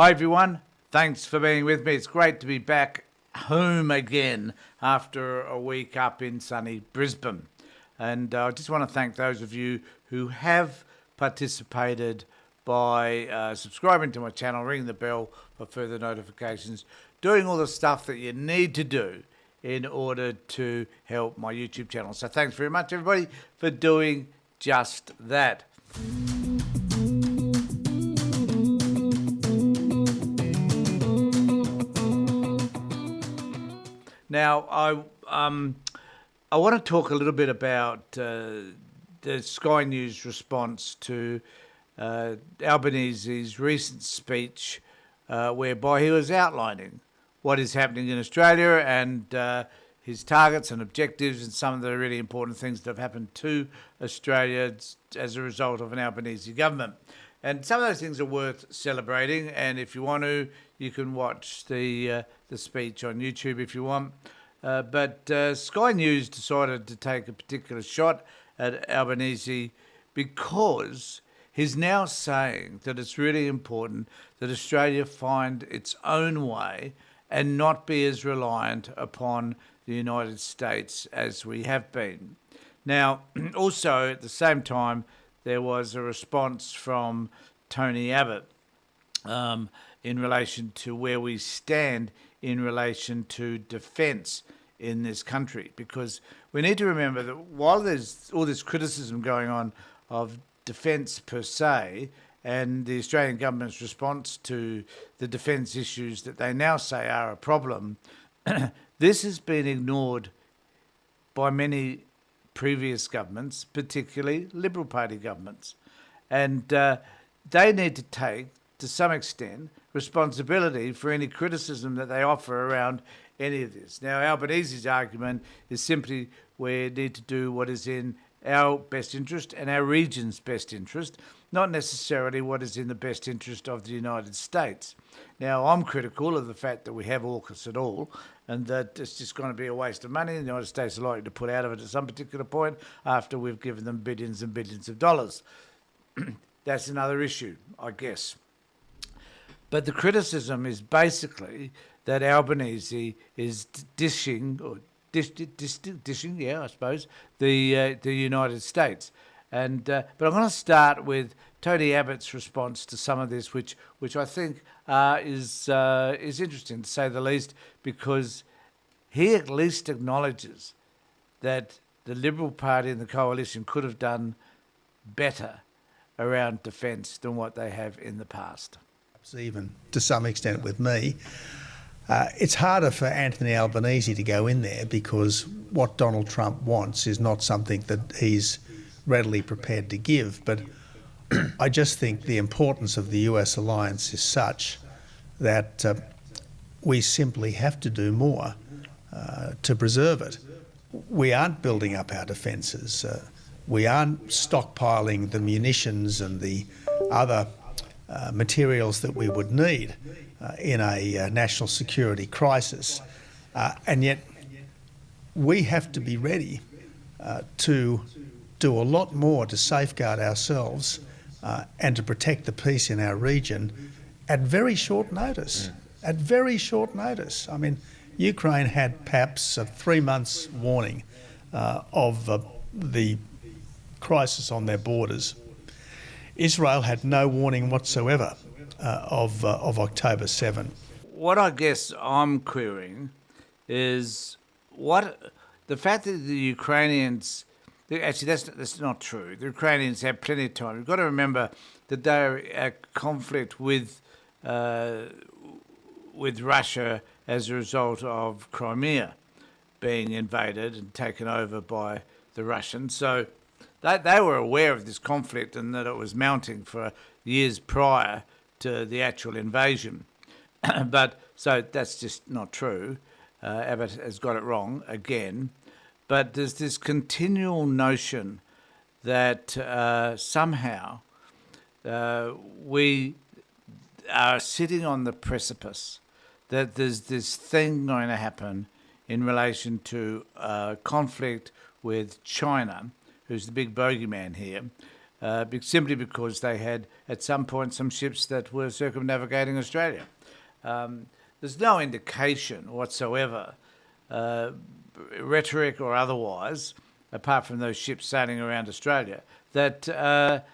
Hi everyone, thanks for being with me. It's great to be back home again after a week up in sunny Brisbane. And I just want to thank those of you who have participated by subscribing to my channel, ringing the bell for further notifications, doing all the stuff that you need to do in order to help my YouTube channel. So thanks very much everybody for doing just that. Now, I want to talk a little bit about the Sky News response to Albanese's recent speech, whereby he was outlining what is happening in Australia and his targets and objectives and some of the really important things that have happened to Australia as a result of an Albanese government. And some of those things are worth celebrating, and if you want to, you can watch the speech on YouTube if you want. But Sky News decided to take a particular shot at Albanese because he's now saying that it's really important that Australia find its own way and not be as reliant upon the United States as we have been. Now, also at the same time, there was a response from Tony Abbott in relation to where we stand in relation to defence in this country, because we need to remember that while there's all this criticism going on of defence per se and the Australian government's response to the defence issues that they now say are a problem, this has been ignored by many previous governments, particularly Liberal Party governments. And they need to take, to some extent, responsibility for any criticism that they offer around any of this. Now, Albanese's argument is simply we need to do what is in our best interest and our region's best interest, not necessarily what is in the best interest of the United States. Now, I'm critical of the fact that we have AUKUS at all, and that it's just going to be a waste of money, and the United States are likely to pull out of it at some particular point after we've given them billions and billions of dollars. That's another issue, I guess. But the criticism is basically that Albanese is dishing, I suppose, the United States. And but I'm going to start with Tony Abbott's response to some of this, which I think is interesting to say the least, because he at least acknowledges that the Liberal Party and the coalition could have done better around defence than what they have in the past. Even to some extent with me, it's harder for Anthony Albanese to go in there because what Donald Trump wants is not something that he's readily prepared to give. But I just think the importance of the US alliance is such that we simply have to do more to preserve it. We aren't building up our defences. We aren't stockpiling the munitions and the other materials that we would need in a national security crisis. And yet we have to be ready to do a lot more to safeguard ourselves and to protect the peace in our region at very short notice. At very short notice. I mean, Ukraine had perhaps a 3 months warning of the crisis on their borders. Israel had no warning whatsoever of October 7. What I guess I'm querying is the fact that the Ukrainians, actually that's not true. The Ukrainians have plenty of time. You've got to remember that they're at conflict with Russia as a result of Crimea being invaded and taken over by the Russians. So they were aware of this conflict and that it was mounting for years prior to the actual invasion. But so that's just not true. Abbott has got it wrong again. But there's this continual notion that somehow we are sitting on the precipice, that there's this thing going to happen in relation to conflict with China, who's the big bogeyman here, simply because they had at some point some ships that were circumnavigating Australia. There's no indication whatsoever, rhetoric or otherwise, apart from those ships sailing around Australia, that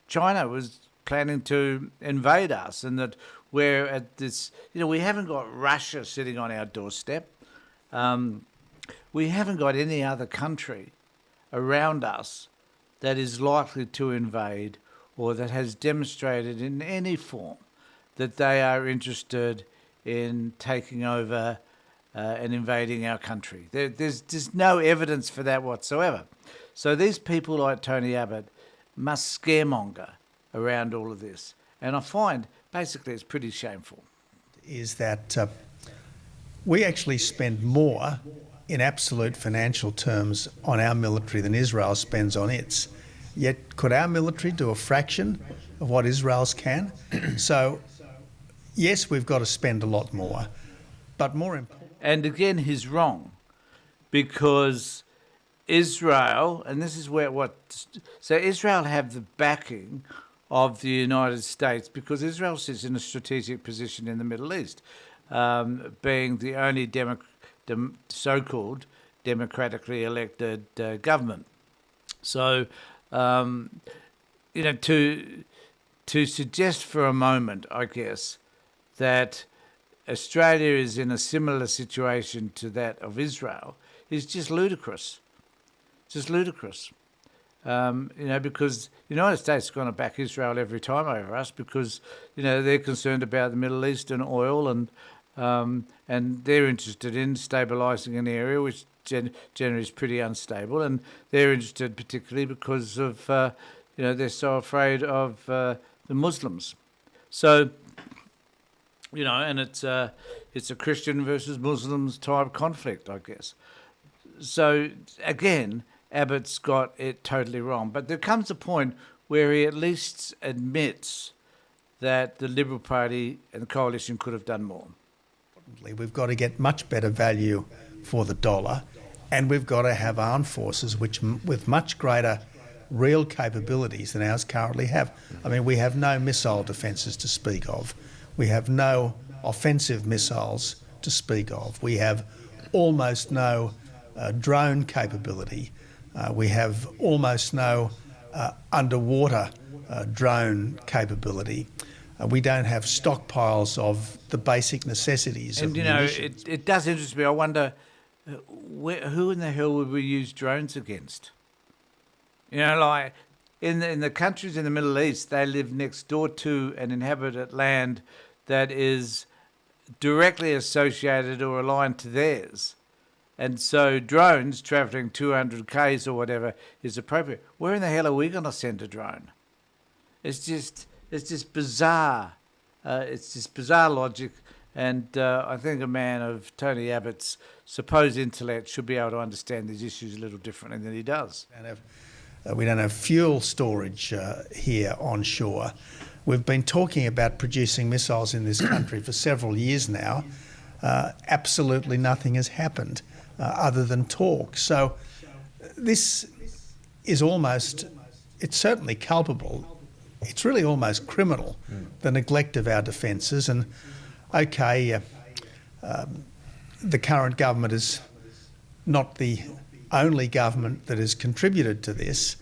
China was planning to invade us, and that we're at this. We haven't got Russia sitting on our doorstep. We haven't got any other country around us that is likely to invade or that has demonstrated in any form that they are interested in taking over and invading our country. There's just no evidence for that whatsoever. So these people like Tony Abbott must scaremonger around all of this. And I find basically it's pretty shameful. Is that we actually spend more in absolute financial terms on our military than Israel spends on its. Yet could our military do a fraction of what Israel's can? So, yes, we've got to spend a lot more, but more important. And again, he's wrong, because Israel, and this is so Israel have the backing of the United States because Israel sits in a strategic position in the Middle East, being the only so-called democratically elected government. So, to suggest for a moment, I guess, that Australia is in a similar situation to that of Israel is just ludicrous. Just ludicrous. Because the United States is going to back Israel every time over us because, they're concerned about the Middle East and oil, and they're interested in stabilising an area which generally is pretty unstable, and they're interested particularly because of, they're so afraid of the Muslims. So, and it's a Christian versus Muslims type conflict, I guess. So, again, Abbott's got it totally wrong. But there comes a point where he at least admits that the Liberal Party and the coalition could have done more. We've got to get much better value for the dollar, and we've got to have armed forces with much greater real capabilities than ours currently have. I mean, we have no missile defences to speak of. We have no offensive missiles to speak of. We have almost no drone capability. We have almost no underwater drone capability. We don't have stockpiles of the basic necessities of munitions. It does interest me. I wonder who in the hell would we use drones against? Like in the countries in the Middle East, they live next door to and inhabit land that is directly associated or aligned to theirs. And so drones travelling 200 k's or whatever is appropriate. Where in the hell are we going to send a drone? It's just bizarre. It's just bizarre logic. And I think a man of Tony Abbott's supposed intellect should be able to understand these issues a little differently than he does. We don't have fuel storage here onshore. We've been talking about producing missiles in this country for several years now. Absolutely nothing has happened other than talk. So this is it's certainly culpable. It's really almost criminal, the neglect of our defences. And okay, the current government is not the only government that has contributed to this.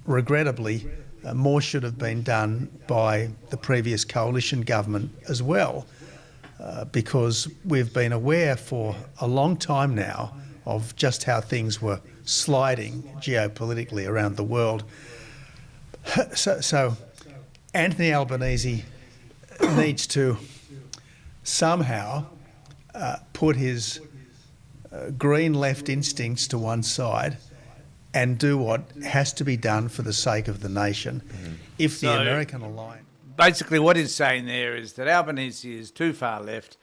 Regrettably, more should have been done by the previous coalition government as well, because we've been aware for a long time now of just how things were sliding geopolitically around the world. So Anthony Albanese needs to somehow put his green left instincts to one side and do what has to be done for the sake of the nation. If the American alliance... Basically what he's saying there is that Albanese is too far left,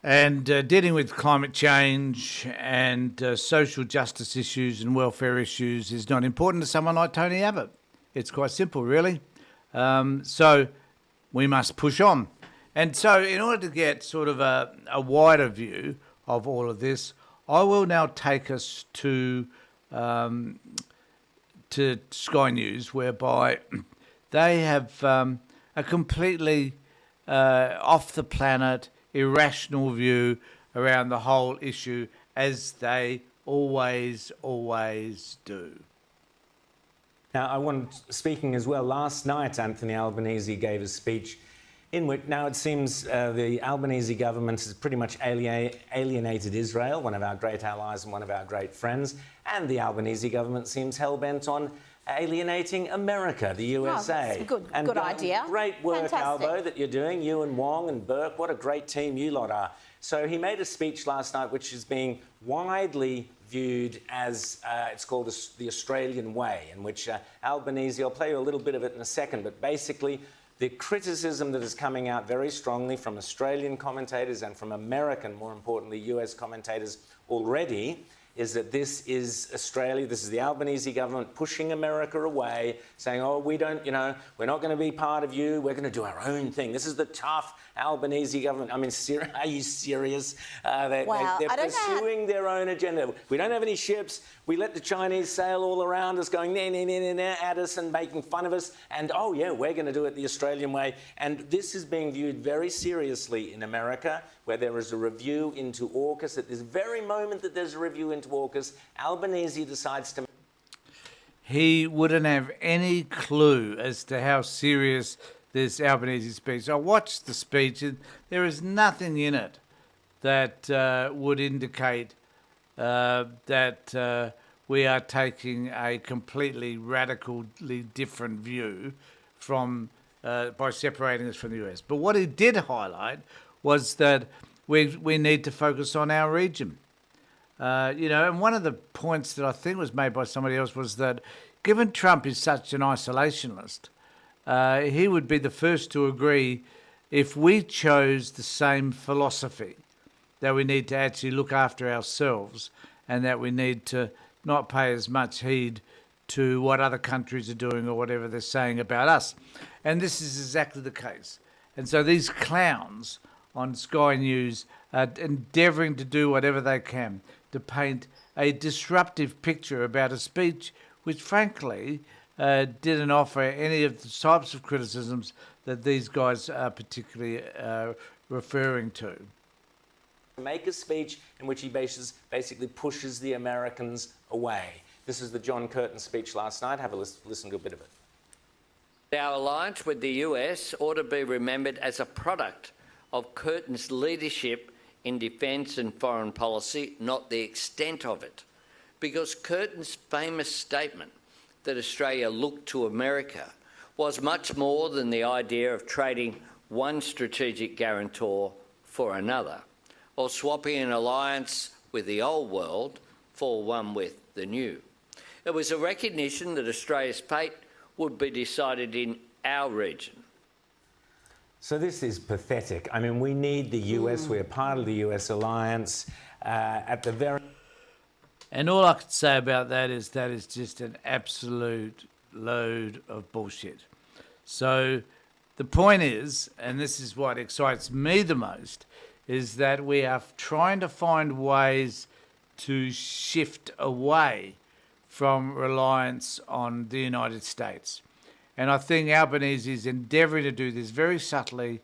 and dealing with climate change and social justice issues and welfare issues is not important to someone like Tony Abbott. It's quite simple, really. So we must push on. And so in order to get sort of a wider view of all of this, I will now take us to to Sky News, whereby they have a completely off the planet, irrational view around the whole issue, as they always do. Now, speaking as well, last night Anthony Albanese gave a speech in which, now it seems the Albanese government has pretty much alienated Israel, one of our great allies and one of our great friends, and the Albanese government seems hell-bent on alienating America, the USA. Oh, good idea. Great work, Fantastic. Albo, that you're doing, you and Wong and Burke. What a great team you lot are. So he made a speech last night which is being widely viewed as, it's called the Australian way, in which Albanese, I'll play you a little bit of it in a second, but basically the criticism that is coming out very strongly from Australian commentators and from American, more importantly, US commentators already, is that this is Australia, this is the Albanese government pushing America away, saying, oh, we don't, we're not going to be part of you, we're going to do our own thing. This is the tough Albanese government. I mean, are you serious? They're pursuing their own agenda. We don't have any ships. We let the Chinese sail all around us, going at us and making fun of us. And, oh, yeah, we're going to do it the Australian way. And this is being viewed very seriously in America, where there is a review into AUKUS. At this very moment that there's a review into AUKUS, Albanese decides to... He wouldn't have any clue as to how serious this Albanese speech. I watched the speech, and there is nothing in it that would indicate that we are taking a completely radically different view from by separating us from the US. But what he did highlight was that we need to focus on our region. And one of the points that I think was made by somebody else was that given Trump is such an isolationist, he would be the first to agree if we chose the same philosophy, that we need to actually look after ourselves and that we need to not pay as much heed to what other countries are doing or whatever they're saying about us. And this is exactly the case. And so these clowns on Sky News are endeavouring to do whatever they can to paint a disruptive picture about a speech which, frankly, didn't offer any of the types of criticisms that these guys are particularly referring to. Make a speech in which he basically pushes the Americans away. This is the John Curtin speech last night. Have a listen to a bit of it. Our alliance with the US ought to be remembered as a product of Curtin's leadership in defence and foreign policy, not the extent of it. Because Curtin's famous statement that Australia looked to America was much more than the idea of trading one strategic guarantor for another, or swapping an alliance with the old world for one with the new. It was a recognition that Australia's fate would be decided in our region. So this is pathetic. I mean, we need the US. We're part of the US alliance. At the very... And all I could say about that is just an absolute load of bullshit. So the point is, and this is what excites me the most, is that we are trying to find ways to shift away from reliance on the United States. And I think Albanese is endeavouring to do this very subtly,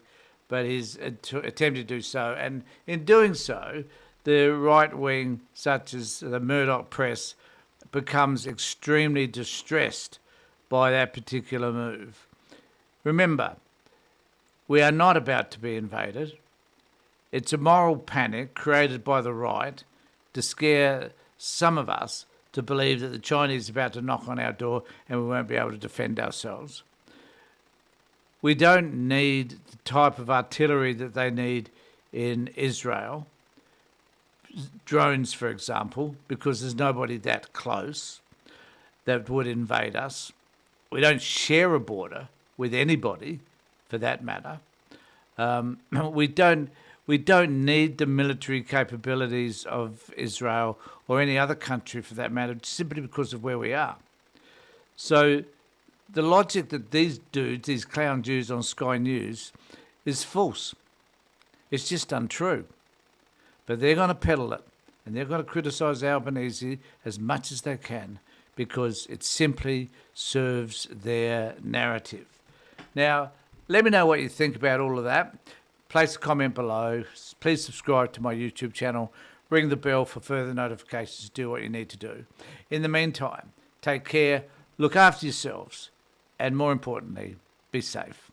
but he's attempting to do so. And in doing so, the right wing, such as the Murdoch press, becomes extremely distressed by that particular move. Remember, we are not about to be invaded. It's a moral panic created by the right to scare some of us to believe that the Chinese are about to knock on our door and we won't be able to defend ourselves. We don't need the type of artillery that they need in Israel, drones, for example, because there's nobody that close that would invade us. We don't share a border with anybody, for that matter. We don't need the military capabilities of Israel or any other country, for that matter, simply because of where we are. So the logic that these dudes, these clown Jews on Sky News, is false. It's just untrue. But they're going to peddle it, and they're going to criticise Albanese as much as they can, because it simply serves their narrative. Now, let me know what you think about all of that. Place a comment below. Please subscribe to my YouTube channel. Ring the bell for further notifications. Do what you need to do. In the meantime, take care, look after yourselves, and more importantly, be safe.